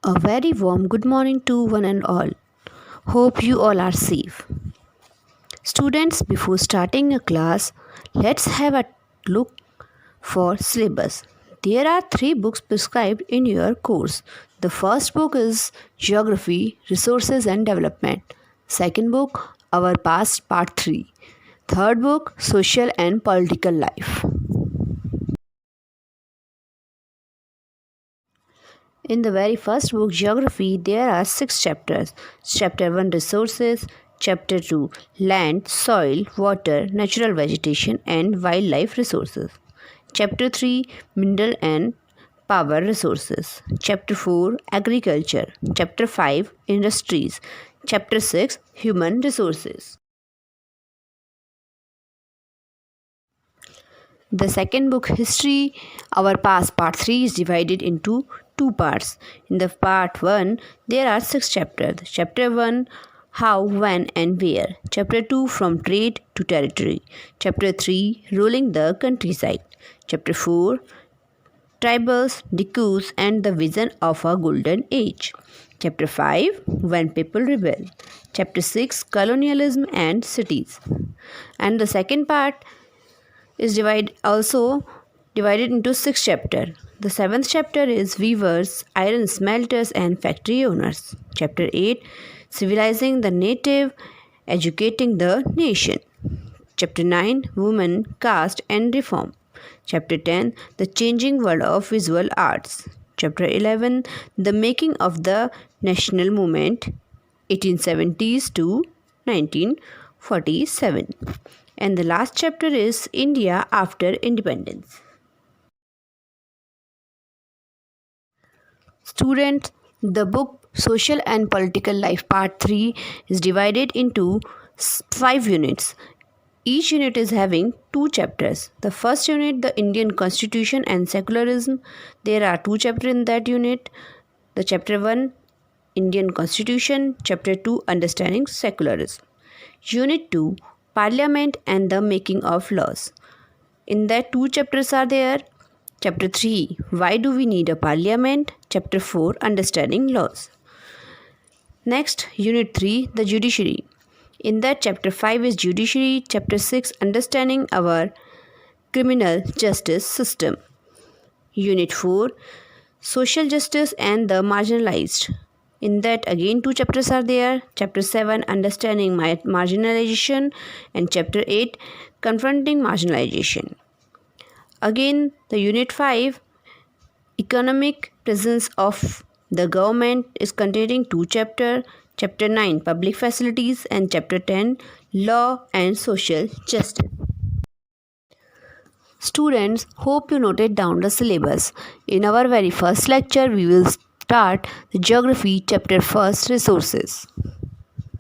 A very warm good morning to one and all. Hope you all are safe. Students, before starting a class, let's have a look for syllabus. There are 3 books prescribed in your course. The first book is Geography, Resources and Development. Second book, Our Past Part 3. Third book, Social and Political Life. In the very first book, Geography, there are 6 chapters. Chapter 1, Resources. Chapter 2, Land, Soil, Water, Natural Vegetation and Wildlife Resources. Chapter 3, Mineral and Power Resources. Chapter 4, Agriculture. Chapter 5, Industries. Chapter 6, Human Resources. The second book, History, Our Past Part 3, is divided into 2 parts. In the Part 1, there are 6 chapters. Chapter 1, How, When and Where. Chapter 2, From Trade to Territory. Chapter 3, Ruling the Countryside. Chapter 4, Tribals, Decus and the Vision of a Golden Age. Chapter 5, When People Rebel. Chapter 6, Colonialism and Cities. And the second part is divided into 6 chapters. The 7th chapter is Weavers, Iron Smelters and Factory Owners. Chapter 8, Civilizing the Native, Educating the Nation. Chapter 9, Women, Caste and Reform. Chapter 10, The Changing World of Visual Arts. Chapter 11, The Making of the National Movement, 1870s to 1947. And the last chapter is India after Independence. Students, the book Social and Political Life Part 3 is divided into 5 units. Each unit is having 2 chapters. The first unit, the Indian Constitution and Secularism. There are 2 chapters in that unit. The chapter 1, Indian Constitution. Chapter 2, Understanding Secularism. Unit 2, Parliament and the Making of Laws. In that 2 chapters are there. Chapter 3, Why do we need a Parliament? Chapter 4, Understanding Laws. Next, Unit 3, the Judiciary. In that Chapter 5 is Judiciary. Chapter 6, Understanding our Criminal Justice System. Unit 4, Social Justice and the Marginalized. In that again 2 chapters are there. Chapter 7, Understanding Marginalization and Chapter 8, Confronting Marginalization. Again the Unit 5, Economic Presence of the Government, is containing 2 chapters. Chapter 9, Public Facilities and Chapter 10, Law and Social Justice. Students, hope you noted down the syllabus. In our very first lecture, we will start the Geography chapter 1, Resources.